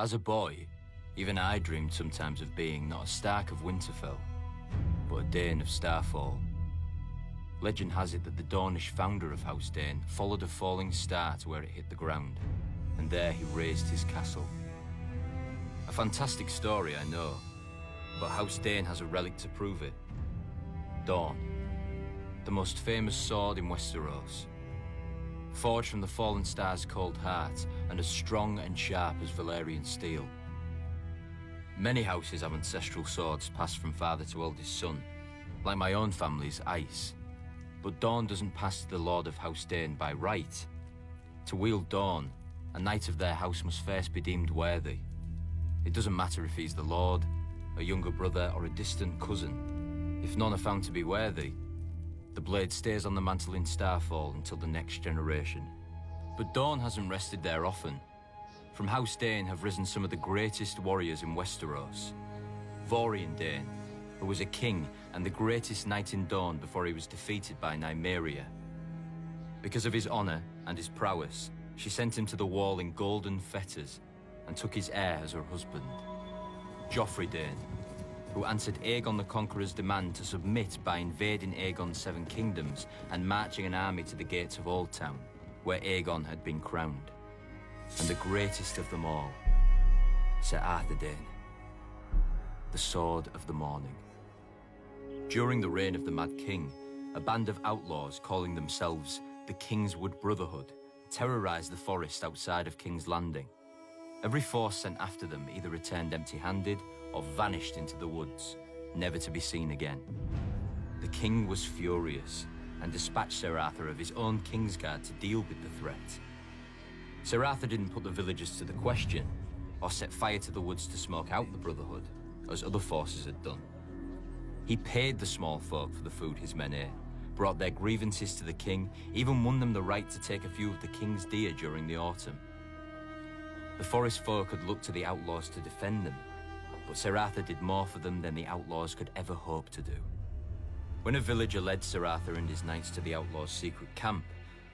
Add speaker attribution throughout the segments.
Speaker 1: As a boy, even I dreamed sometimes of being not a Stark of Winterfell, but a Dayne of Starfall. Legend has it that the Dornish founder of House Dayne followed a falling star to where it hit the ground, and there he raised his castle. A fantastic story, I know, but House Dayne has a relic to prove it. Dawn, the most famous sword in Westeros. Forged from the fallen star's cold heart and as strong and sharp as Valyrian steel. Many houses have ancestral swords passed from father to eldest son, like my own family's Ice. But Dawn doesn't pass to the Lord of House Dayne by right. To wield Dawn, a knight of their house must first be deemed worthy. It doesn't matter if he's the Lord, a younger brother or a distant cousin. If none are found to be worthy, the blade stays on the mantle in Starfall until the next generation. But Dawn hasn't rested there often. From House Dayne have risen some of the greatest warriors in Westeros. Vaurian Dayne, who was a king and the greatest knight in Dawn before he was defeated by Nymeria. Because of his honor and his prowess, she sent him to the wall in golden fetters and took his heir as her husband. Joffrey Dayne, who answered Aegon the Conqueror's demand to submit by invading Aegon's 7 kingdoms and marching an army to the gates of Old Town, where Aegon had been crowned. And the greatest of them all, Ser Arthur Dayne, the Sword of the Morning. During the reign of the Mad King, a band of outlaws calling themselves the Kingswood Brotherhood terrorized the forest outside of King's Landing. Every force sent after them either returned empty-handed or vanished into the woods, never to be seen again. The king was furious and dispatched Ser Arthur of his own Kingsguard to deal with the threat. Ser Arthur didn't put the villagers to the question or set fire to the woods to smoke out the Brotherhood, as other forces had done. He paid the small folk for the food his men ate, brought their grievances to the king, even won them the right to take a few of the king's deer during the autumn. The forest folk had looked to the outlaws to defend them, but Ser Arthur did more for them than the outlaws could ever hope to do. When a villager led Ser Arthur and his knights to the outlaws' secret camp,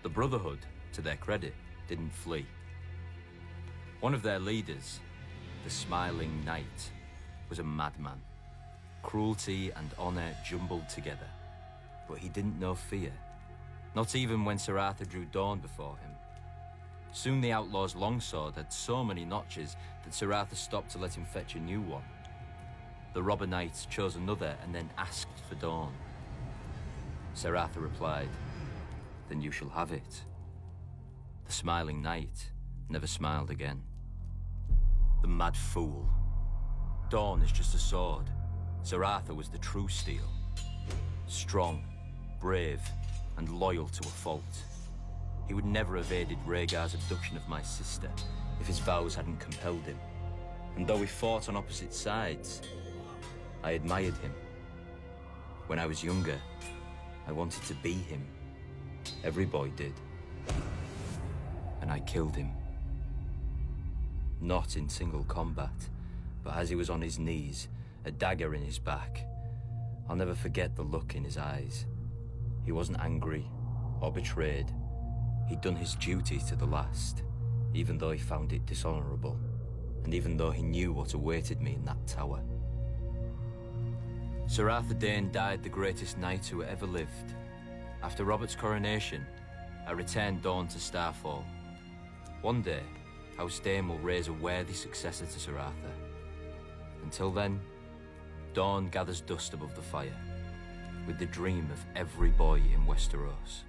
Speaker 1: the Brotherhood, to their credit, didn't flee. One of their leaders, the Smiling Knight, was a madman. Cruelty and honor jumbled together, but he didn't know fear, not even when Ser Arthur drew Dawn before him. Soon the outlaw's longsword had so many notches that Ser Arthur stopped to let him fetch a new one. The robber knight chose another and then asked for Dawn. Ser Arthur replied, "Then you shall have it." The Smiling Knight never smiled again. The mad fool. Dawn is just a sword. Ser Arthur was the true steel. Strong, brave, and loyal to a fault. He would never have aided Rhaegar's abduction of my sister if his vows hadn't compelled him. And though we fought on opposite sides, I admired him. When I was younger, I wanted to be him. Every boy did. And I killed him. Not in single combat, but as he was on his knees, a dagger in his back. I'll never forget the look in his eyes. He wasn't angry or betrayed. He'd done his duty to the last, even though he found it dishonorable, and even though he knew what awaited me in that tower. Ser Arthur Dayne died the greatest knight who ever lived. After Robert's coronation, I returned Dawn to Starfall. One day, House Dayne will raise a worthy successor to Ser Arthur. Until then, Dawn gathers dust above the fire, with the dream of every boy in Westeros.